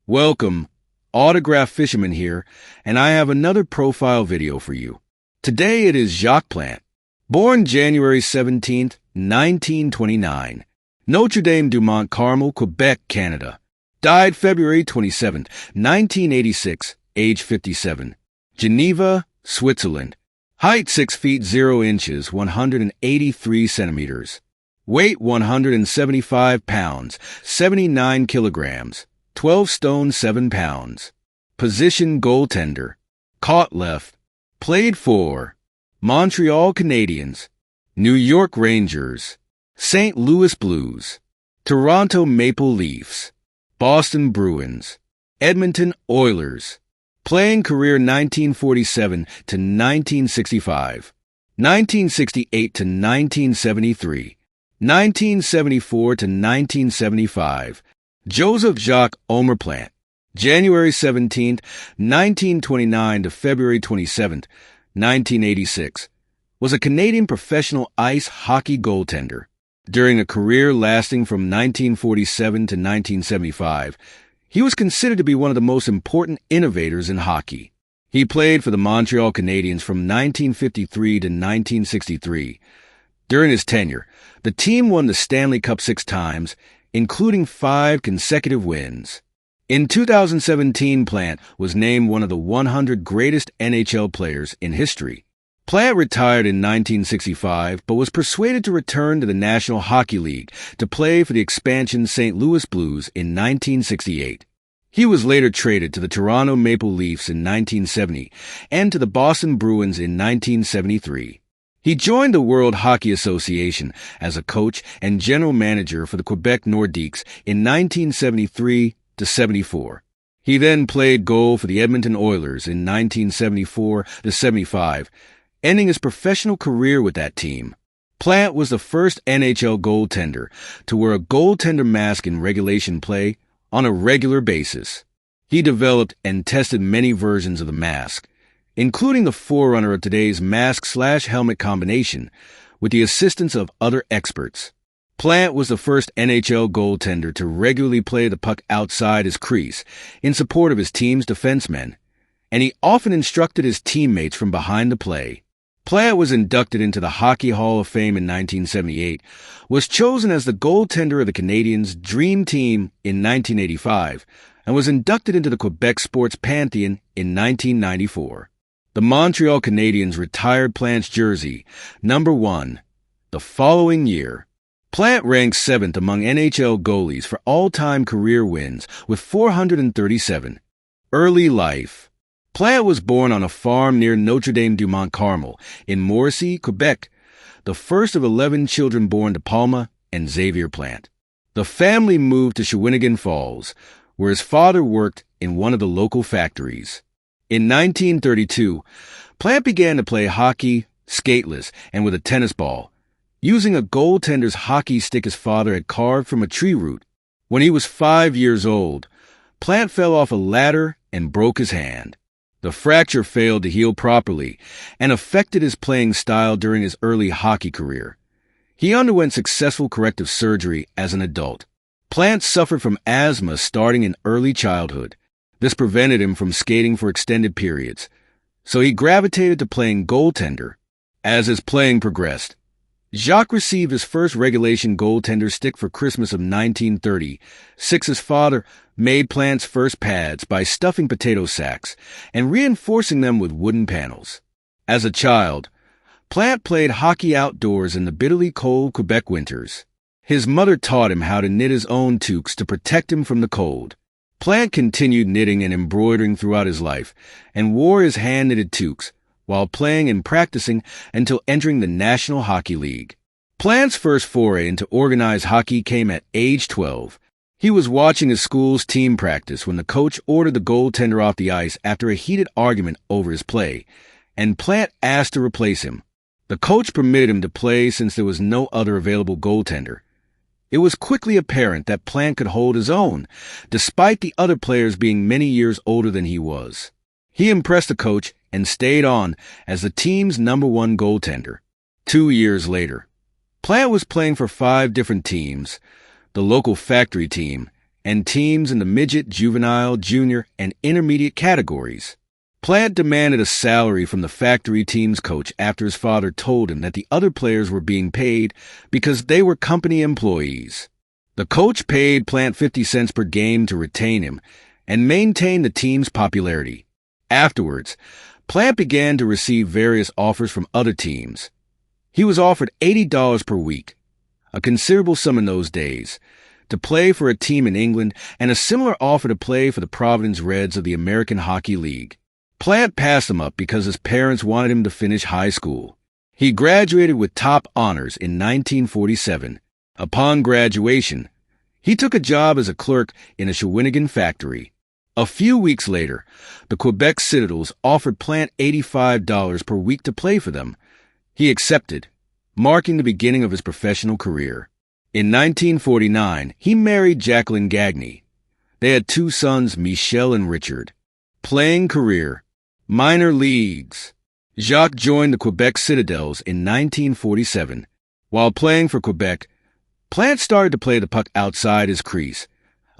Welcome, Autograph Fisherman here, and I have another profile video for you. Today it is Jacques Plante, born January 17, 1929, Notre Dame du Mont Carmel, Quebec, Canada. Died February 27, 1986, age 57. Geneva, Switzerland. Height 6 feet 0 inches, 183 centimeters. Weight 175 pounds, 79 kilograms, 12 stone 7 pounds. Position goaltender. Caught left. Played for Montreal Canadiens, New York Rangers, St. Louis Blues, Toronto Maple Leafs, Boston Bruins, Edmonton Oilers. Playing career 1947 to 1965, 1968 to 1973, 1974 to 1975. Joseph Jacques Omer Plante, January 17, 1929 to February 27, 1986, was a Canadian professional ice hockey goaltender. During a career lasting from 1947 to 1975, he was considered to be one of the most important innovators in hockey. He played for the Montreal Canadiens from 1953 to 1963. During his tenure, the team won the Stanley Cup 6 times, including 5 consecutive wins. In 2017, Plante was named one of the 100 greatest NHL players in history. Plante retired in 1965, but was persuaded to return to the National Hockey League to play for the expansion St. Louis Blues in 1968. He was later traded to the Toronto Maple Leafs in 1970 and to the Boston Bruins in 1973. He joined the World Hockey Association as a coach and general manager for the Quebec Nordiques in 1973 to 74. He then played goal for the Edmonton Oilers in 1974 to 75, ending his professional career with that team. Plante was the first NHL goaltender to wear a goaltender mask in regulation play on a regular basis. He developed and tested many versions of the mask, including the forerunner of today's mask/helmet combination, with the assistance of other experts. Plante was the first NHL goaltender to regularly play the puck outside his crease in support of his team's defensemen, and he often instructed his teammates from behind the play. Plante was inducted into the Hockey Hall of Fame in 1978, was chosen as the goaltender of the Canadiens' Dream Team in 1985, and was inducted into the Quebec Sports Pantheon in 1994. The Montreal Canadiens retired Plante's jersey, number 1, the following year. Plante ranks 7th among NHL goalies for all-time career wins with 437. Early life. Plante was born on a farm near Notre Dame du Mont Carmel in Morrissey, Quebec, the first of 11 children born to Palma and Xavier Plante. The family moved to Shawinigan Falls, where his father worked in one of the local factories. In 1932, Plante began to play hockey, skateless, and with a tennis ball, using a goaltender's hockey stick his father had carved from a tree root. When he was 5 years old, Plante fell off a ladder and broke his hand. The fracture failed to heal properly and affected his playing style during his early hockey career. He underwent successful corrective surgery as an adult. Plante suffered from asthma starting in early childhood. This prevented him from skating for extended periods, so he gravitated to playing goaltender. As his playing progressed, Jacques received his first regulation goaltender stick for Christmas of 1930. His father made Plante's first pads by stuffing potato sacks and reinforcing them with wooden panels. As a child, Plante played hockey outdoors in the bitterly cold Quebec winters. His mother taught him how to knit his own toques to protect him from the cold. Plante continued knitting and embroidering throughout his life and wore his hand-knitted toques while playing and practicing until entering the National Hockey League. Plante's first foray into organized hockey came at age 12. He was watching his school's team practice when the coach ordered the goaltender off the ice after a heated argument over his play, and Plante asked to replace him. The coach permitted him to play since there was no other available goaltender. It was quickly apparent that Plante could hold his own, despite the other players being many years older than he was. He impressed the coach and stayed on as the team's number 1 goaltender. 2 years later, Plante was playing for 5 different teams, the local factory team, and teams in the midget, juvenile, junior, and intermediate categories. Plant demanded a salary from the factory team's coach after his father told him that the other players were being paid because they were company employees. The coach paid Plant 50 cents per game to retain him and maintain the team's popularity. Afterwards, Plant began to receive various offers from other teams. He was offered $80 per week, a considerable sum in those days, to play for a team in England, and a similar offer to play for the Providence Reds of the American Hockey League. Plant passed them up because his parents wanted him to finish high school. He graduated with top honors in 1947. Upon graduation, he took a job as a clerk in a Shawinigan factory. A few weeks later, the Quebec Citadels offered Plant $85 per week to play for them. He accepted, marking the beginning of his professional career. In 1949, he married Jacqueline Gagne. They had two sons, Michel and Richard. Playing career. Minor leagues. Jacques joined the Quebec Citadels in 1947. While playing for Quebec, Plant started to play the puck outside his crease,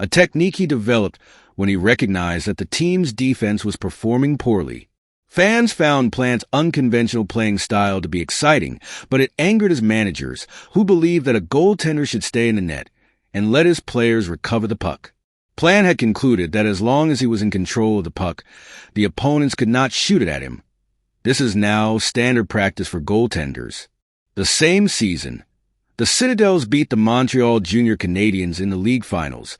a technique he developed when he recognized that the team's defense was performing poorly. Fans found Plant's unconventional playing style to be exciting, but it angered his managers, who believed that a goaltender should stay in the net and let his players recover the puck. Plant had concluded that as long as he was in control of the puck, the opponents could not shoot it at him. This is now standard practice for goaltenders. The same season, the Citadels beat the Montreal Junior Canadiens in the league finals,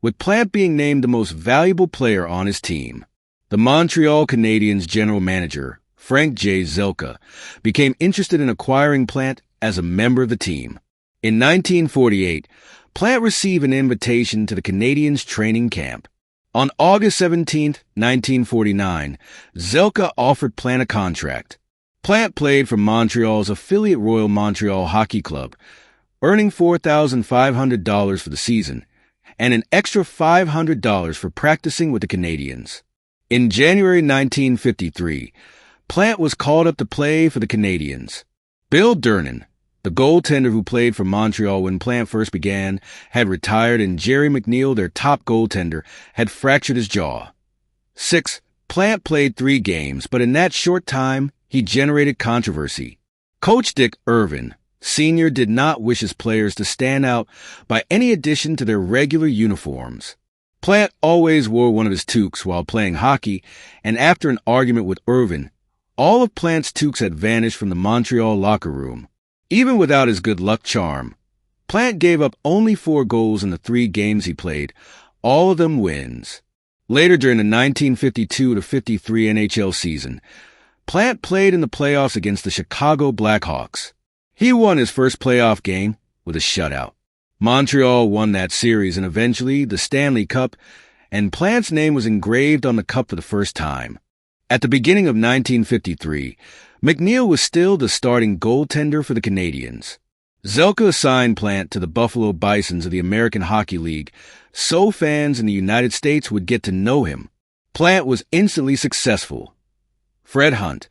with Plant being named the most valuable player on his team. The Montreal Canadiens general manager, Frank J. Zelka, became interested in acquiring Plant as a member of the team. In 1948, Plant received an invitation to the Canadiens training camp. On August 17, 1949, Zelka offered Plant a contract. Plant played for Montreal's affiliate Royal Montreal Hockey Club, earning $4,500 for the season and an extra $500 for practicing with the Canadiens. In January 1953, Plant was called up to play for the Canadiens. Bill Durnan, the goaltender who played for Montreal when Plant first began, had retired, and Jerry McNeil, their top goaltender, had fractured his jaw. Plant played 3 games, but in that short time, he generated controversy. Coach Dick Irvin, Sr. did not wish his players to stand out by any addition to their regular uniforms. Plant always wore one of his toques while playing hockey, and after an argument with Irvin, all of Plant's toques had vanished from the Montreal locker room. Even without his good luck charm, Plant gave up only 4 goals in the 3 games he played, all of them wins. Later during the 1952-53 NHL season, Plant played in the playoffs against the Chicago Blackhawks. He won his first playoff game with a shutout. Montreal won that series and eventually the Stanley Cup, and Plant's name was engraved on the cup for the first time. At the beginning of 1953, McNeil was still the starting goaltender for the Canadiens. Zelka assigned Plant to the Buffalo Bisons of the American Hockey League so fans in the United States would get to know him. Plant was instantly successful. Fred Hunt,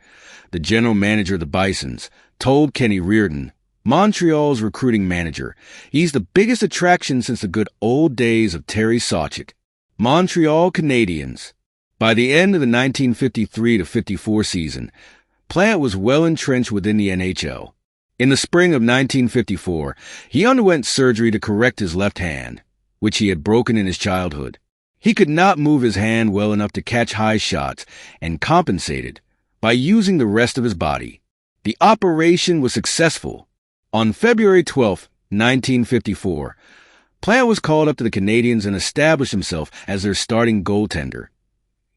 the general manager of the Bisons, told Kenny Reardon, Montreal's recruiting manager, he's the biggest attraction since the good old days of Terry Sawchuk. Montreal Canadiens. By the end of the 1953-54 season, Plant was well entrenched within the NHL. In the spring of 1954, he underwent surgery to correct his left hand, which he had broken in his childhood. He could not move his hand well enough to catch high shots and compensated by using the rest of his body. The operation was successful. On February 12, 1954, Plant was called up to the Canadiens and established himself as their starting goaltender.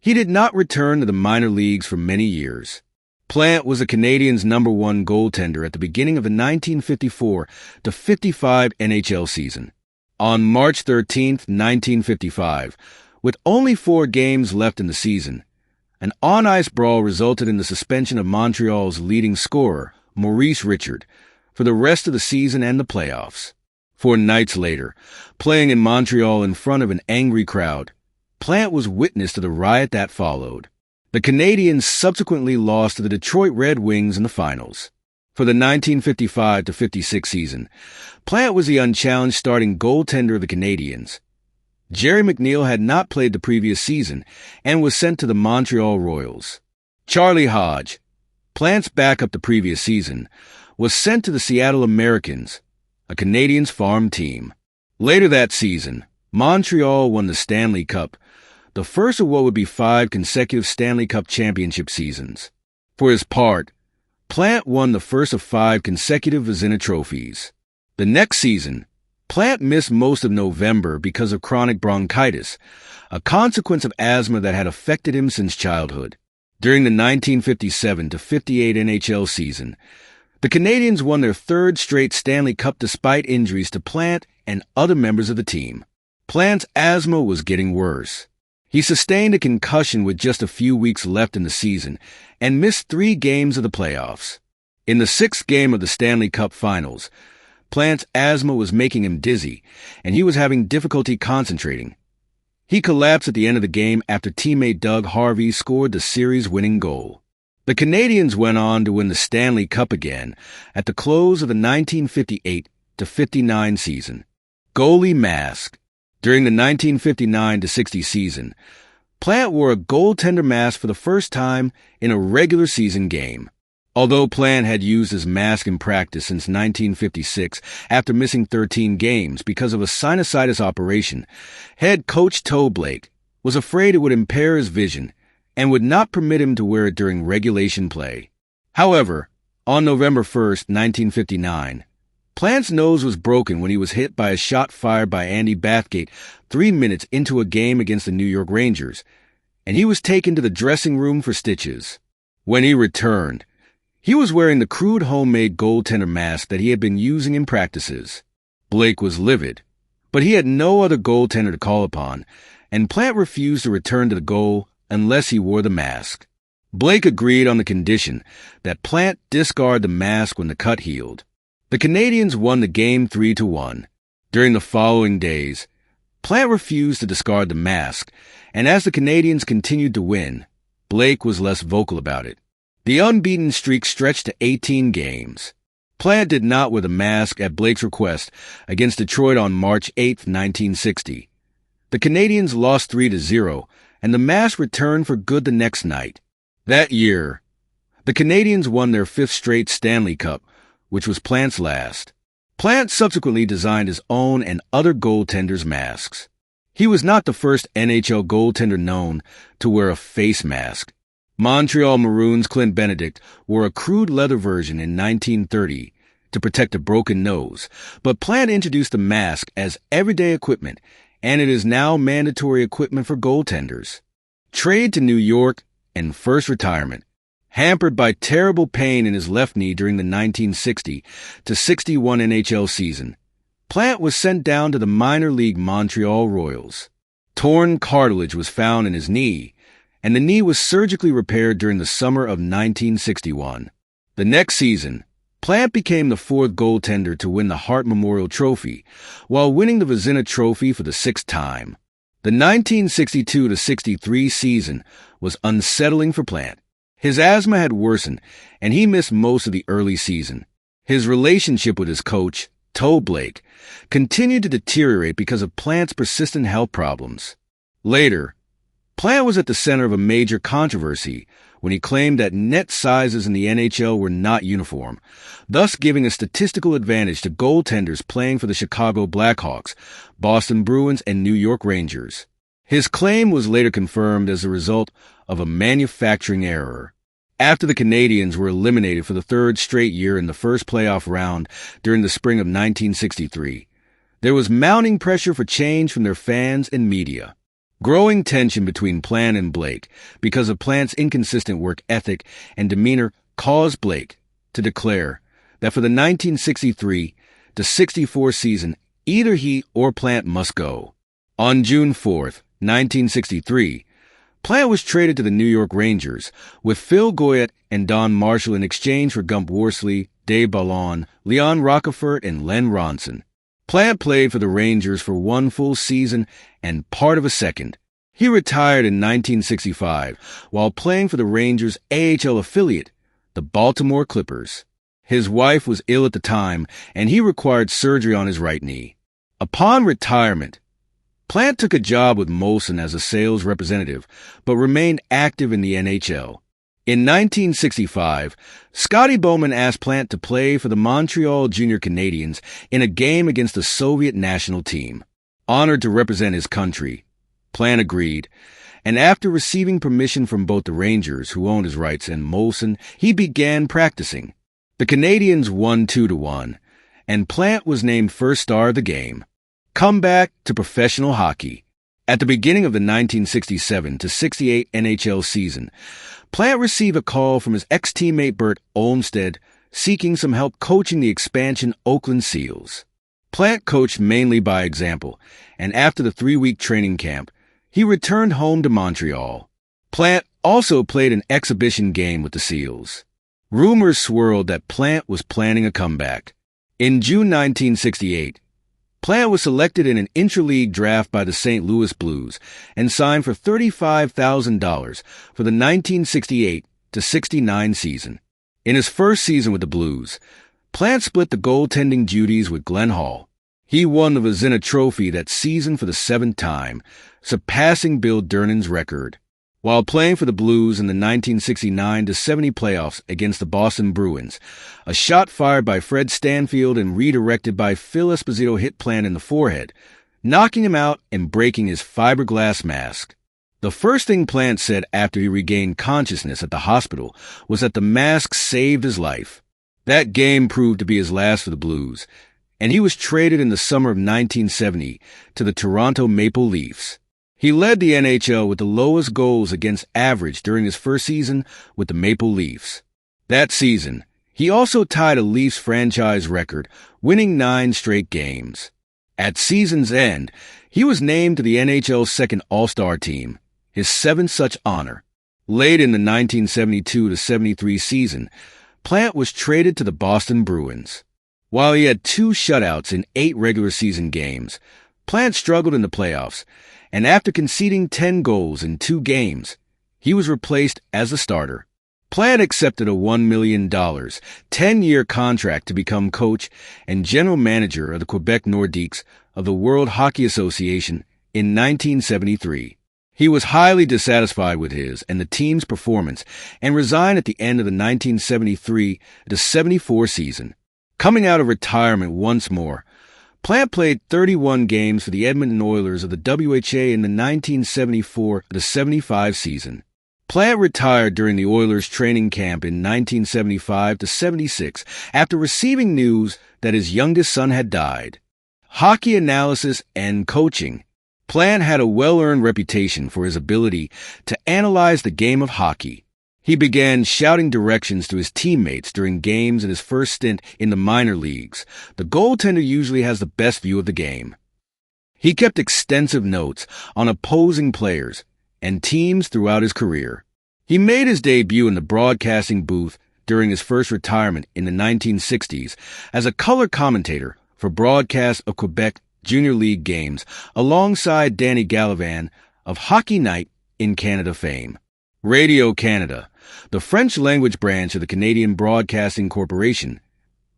He did not return to the minor leagues for many years. Plant was the Canadiens' #1 goaltender at the beginning of the 1954-55 NHL season. On March 13, 1955, with only 4 games left in the season, an on-ice brawl resulted in the suspension of Montreal's leading scorer, Maurice Richard, for the rest of the season and the playoffs. 4 nights later, playing in Montreal in front of an angry crowd, Plant was witness to the riot that followed. The Canadiens subsequently lost to the Detroit Red Wings in the finals. For the 1955-56 season, Plant was the unchallenged starting goaltender of the Canadiens. Jerry McNeil had not played the previous season and was sent to the Montreal Royals. Charlie Hodge, Plant's backup the previous season, was sent to the Seattle Americans, a Canadiens farm team. Later that season, Montreal won the Stanley Cup, the first of what would be 5 consecutive Stanley Cup championship seasons. For his part, Plant won the first of 5 consecutive Vezina trophies. The next season, Plant missed most of November because of chronic bronchitis, a consequence of asthma that had affected him since childhood. During the 1957-58 NHL season, the Canadiens won their 3rd straight Stanley Cup despite injuries to Plant and other members of the team. Plant's asthma was getting worse. He sustained a concussion with just a few weeks left in the season and missed 3 games of the playoffs. In the 6th game of the Stanley Cup Finals, Plant's asthma was making him dizzy, and he was having difficulty concentrating. He collapsed at the end of the game after teammate Doug Harvey scored the series-winning goal. The Canadiens went on to win the Stanley Cup again at the close of the 1958-59 season. Goalie mask. During the 1959-60 season, Plant wore a goaltender mask for the first time in a regular season game. Although Plant had used his mask in practice since 1956 after missing 13 games because of a sinusitis operation, head coach Toe Blake was afraid it would impair his vision and would not permit him to wear it during regulation play. However, on November 1st, 1959, Plant's nose was broken when he was hit by a shot fired by Andy Bathgate 3 minutes into a game against the New York Rangers, and he was taken to the dressing room for stitches. When he returned, he was wearing the crude homemade goaltender mask that he had been using in practices. Blake was livid, but he had no other goaltender to call upon, and Plant refused to return to the goal unless he wore the mask. Blake agreed on the condition that Plant discard the mask when the cut healed. The Canadiens won the game 3-1. During the following days, Plant refused to discard the mask, and as the Canadiens continued to win, Blake was less vocal about it. The unbeaten streak stretched to 18 games. Plant did not wear the mask at Blake's request against Detroit on March 8, 1960. The Canadiens lost 3-0, and the mask returned for good the next night. That year, the Canadiens won their 5th straight Stanley Cup, which was Plant's last. Plant subsequently designed his own and other goaltenders' masks. He was not the first NHL goaltender known to wear a face mask. Montreal Maroons' Clint Benedict wore a crude leather version in 1930 to protect a broken nose, but Plant introduced the mask as everyday equipment, and it is now mandatory equipment for goaltenders. Trade to New York and first retirement. Hampered by terrible pain in his left knee during the 1960-61 NHL season, Plant was sent down to the minor league Montreal Royals. Torn cartilage was found in his knee, and the knee was surgically repaired during the summer of 1961. The next season, Plant became the 4th goaltender to win the Hart Memorial Trophy, while winning the Vezina Trophy for the 6th time. The 1962-63 season was unsettling for Plant. His asthma had worsened, and he missed most of the early season. His relationship with his coach, Toe Blake, continued to deteriorate because of Plant's persistent health problems. Later, Plant was at the center of a major controversy when he claimed that net sizes in the NHL were not uniform, thus giving a statistical advantage to goaltenders playing for the Chicago Blackhawks, Boston Bruins, and New York Rangers. His claim was later confirmed as a result of a manufacturing error. After the Canadiens were eliminated for the 3rd straight year in the first playoff round during the spring of 1963, there was mounting pressure for change from their fans and media. Growing tension between Plant and Blake because of Plant's inconsistent work ethic and demeanor caused Blake to declare that for the 1963-64 season, either he or Plant must go. On June 4th, 1963, Plant was traded to the New York Rangers with Phil Goyette and Don Marshall in exchange for Gump Worsley, Dave Ballon, Leon Rockefort, and Len Ronson. Plant played for the Rangers for 1 full season and part of a second. He retired in 1965 while playing for the Rangers' AHL affiliate, the Baltimore Clippers. His wife was ill at the time, and he required surgery on his right knee. Upon retirement, Plant took a job with Molson as a sales representative, but remained active in the NHL. In 1965, Scotty Bowman asked Plant to play for the Montreal Junior Canadiens in a game against the Soviet national team. Honored to represent his country, Plant agreed, and after receiving permission from both the Rangers, who owned his rights, and Molson, he began practicing. The Canadiens won 2-1, and Plant was named first star of the game. Comeback to professional hockey. At the beginning of the 1967-68 NHL season, Plant received a call from his ex-teammate Bert Olmsted seeking some help coaching the expansion Oakland Seals. Plant coached mainly by example, and after the 3-week training camp, he returned home to Montreal. Plant also played an exhibition game with the Seals. Rumors swirled that Plant was planning a comeback. In June 1968, Plant was selected in an intra-league draft by the St. Louis Blues and signed for $35,000 for the 1968-69 season. In his first season with the Blues, Plant split the goaltending duties with Glenn Hall. He won the Vezina Trophy that season for the 7th time, surpassing Bill Durnan's record. While playing for the Blues in the 1969-70 playoffs against the Boston Bruins, a shot fired by Fred Stanfield and redirected by Phil Esposito hit Plant in the forehead, knocking him out and breaking his fiberglass mask. The first thing Plant said after he regained consciousness at the hospital was that the mask saved his life. That game proved to be his last for the Blues, and he was traded in the summer of 1970 to the Toronto Maple Leafs. He led the NHL with the lowest goals against average during his first season with the Maple Leafs. That season, he also tied a Leafs franchise record, winning 9 straight games. At season's end, he was named to the NHL's second All-Star team, his 7th such honor. Late in the 1972-73 season, Plant was traded to the Boston Bruins. While he had 2 shutouts in 8 regular season games, Plant struggled in the playoffs, and after conceding 10 goals in 2 games, he was replaced as a starter. Plant accepted a $1 million, 10-year contract to become coach and general manager of the Quebec Nordiques of the World Hockey Association in 1973. He was highly dissatisfied with his and the team's performance and resigned at the end of the 1973-74 season. Coming out of retirement once more, Plant played 31 games for the Edmonton Oilers of the WHA in the 1974-75 season. Plant retired during the Oilers training camp in 1975-76 after receiving news that his youngest son had died. Hockey analysis and coaching. Plant had a well-earned reputation for his ability to analyze the game of hockey. He began shouting directions to his teammates during games in his first stint in the minor leagues. The goaltender usually has the best view of the game. He kept extensive notes on opposing players and teams throughout his career. He made his debut in the broadcasting booth during his first retirement in the 1960s as a color commentator for broadcasts of Quebec Junior League games alongside Danny Gallivan of Hockey Night in Canada fame. Radio Canada, the French-language branch of the Canadian Broadcasting Corporation,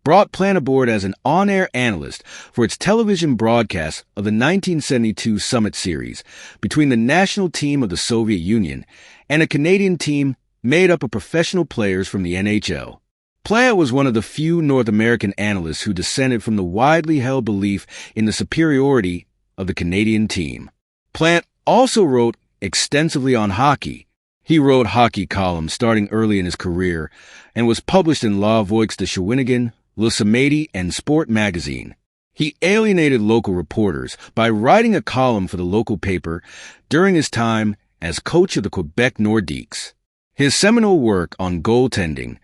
brought Plant aboard as an on-air analyst for its television broadcast of the 1972 Summit Series between the national team of the Soviet Union and a Canadian team made up of professional players from the NHL. Plant was one of the few North American analysts who dissented from the widely held belief in the superiority of the Canadian team. Plant also wrote extensively on hockey. He wrote hockey columns starting early in his career and was published in La Voix de Shawinigan, Le Samedi, and Sport magazine. He alienated local reporters by writing a column for the local paper during his time as coach of the Quebec Nordiques. His seminal work on goaltending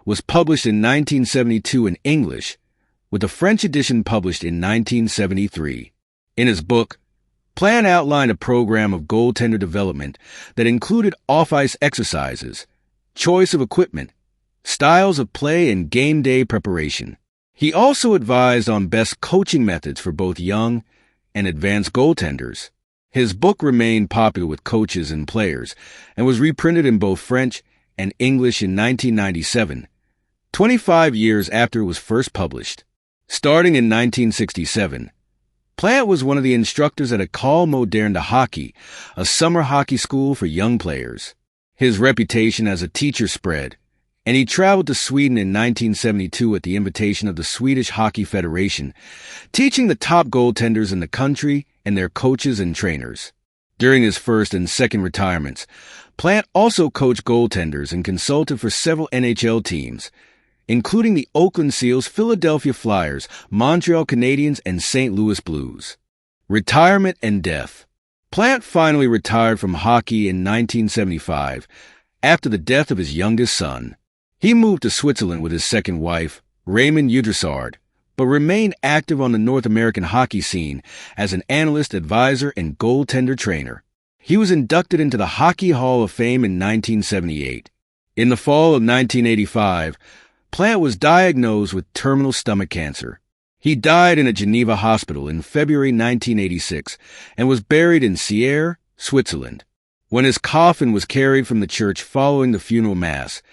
was published in 1972 in English, with the French edition published in 1973. In his book, Plant outlined a program of goaltender development that included off-ice exercises, choice of equipment, styles of play, and game day preparation. He also advised on best coaching methods for both young and advanced goaltenders. His book remained popular with coaches and players and was reprinted in both French and English in 1997, 25 years after it was first published. Starting in 1967, Plant was one of the instructors at École Moderne de Hockey, a summer hockey school for young players. His reputation as a teacher spread, and he traveled to Sweden in 1972 at the invitation of the Swedish Hockey Federation, teaching the top goaltenders in the country and their coaches and trainers. During his first and second retirements, Plant also coached goaltenders and consulted for several NHL teams, including the Oakland Seals, Philadelphia Flyers, Montreal Canadiens, and St. Louis Blues. Retirement and death. Plant finally retired from hockey in 1975 after the death of his youngest son. He moved to Switzerland with his second wife, Raymond Udressard, but remained active on the North American hockey scene as an analyst, advisor, and goaltender trainer. He was inducted into the Hockey Hall of Fame in 1978. In the fall of 1985, Plant was diagnosed with terminal stomach cancer. He died in a Geneva hospital in February 1986 and was buried in Sierre, Switzerland. When his coffin was carried from the church following the funeral mass,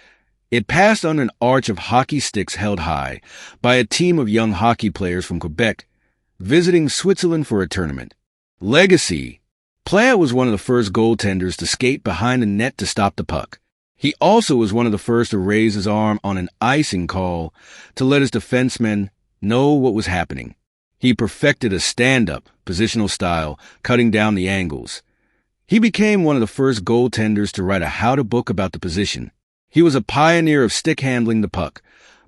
it passed under an arch of hockey sticks held high by a team of young hockey players from Quebec visiting Switzerland for a tournament. Legacy. Plant was one of the first goaltenders to skate behind the net to stop the puck. He also was one of the first to raise his arm on an icing call to let his defensemen know what was happening. He perfected a stand-up, positional style, cutting down the angles. He became one of the first goaltenders to write a how-to book about the position. He was a pioneer of stick-handling the puck.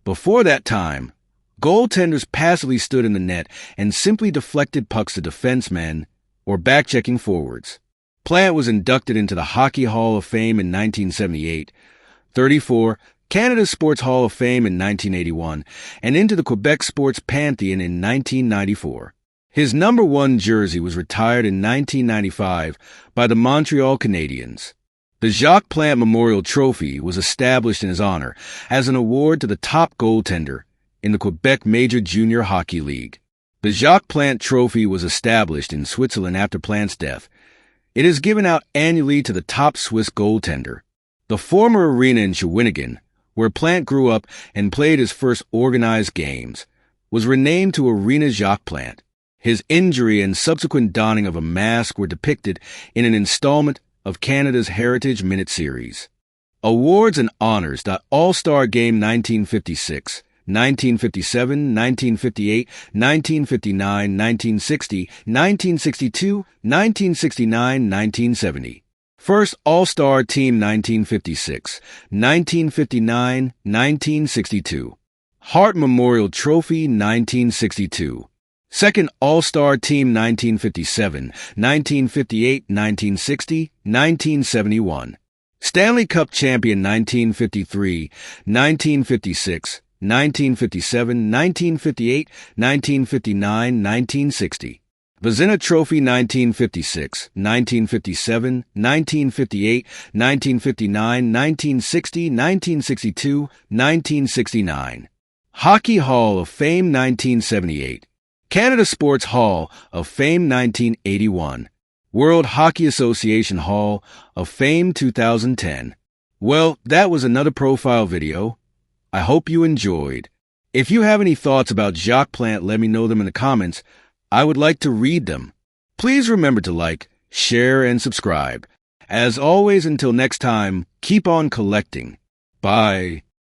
Before that time, goaltenders passively stood in the net and simply deflected pucks to defensemen or back-checking forwards. Plant was inducted into the Hockey Hall of Fame in 1978, 34, Canada's Sports Hall of Fame in 1981, and into the Quebec Sports Pantheon in 1994. His number 1 jersey was retired in 1995 by the Montreal Canadiens. The Jacques Plant Memorial Trophy was established in his honor as an award to the top goaltender in the Quebec Major Junior Hockey League. The Jacques Plant Trophy was established in Switzerland after Plant's death. It is given out annually to the top Swiss goaltender. The former arena in Shawinigan, where Plant grew up and played his first organized games, was renamed to Arena Jacques Plant. His injury and subsequent donning of a mask were depicted in an installment of Canada's Heritage Minute Series. Awards and honors. All-Star Game 1956, 1957, 1958, 1959, 1960, 1962, 1969, 1970. First All-Star Team 1956, 1959, 1962. Hart Memorial Trophy 1962. Second All-Star Team 1957, 1958, 1960, 1971. Stanley Cup Champion 1953, 1956, 1957, 1958, 1959, 1960. Vezina Trophy 1956, 1957, 1958, 1959, 1960, 1962, 1969. Hockey Hall of Fame 1978. Canada Sports Hall of Fame 1981. World Hockey Association Hall of Fame 2010. Well, that was another profile video. I hope you enjoyed. If you have any thoughts about Jacques Plant, let me know them in the comments. I would like to read them. Please remember to like, share, and subscribe. As always, until next time, keep on collecting. Bye.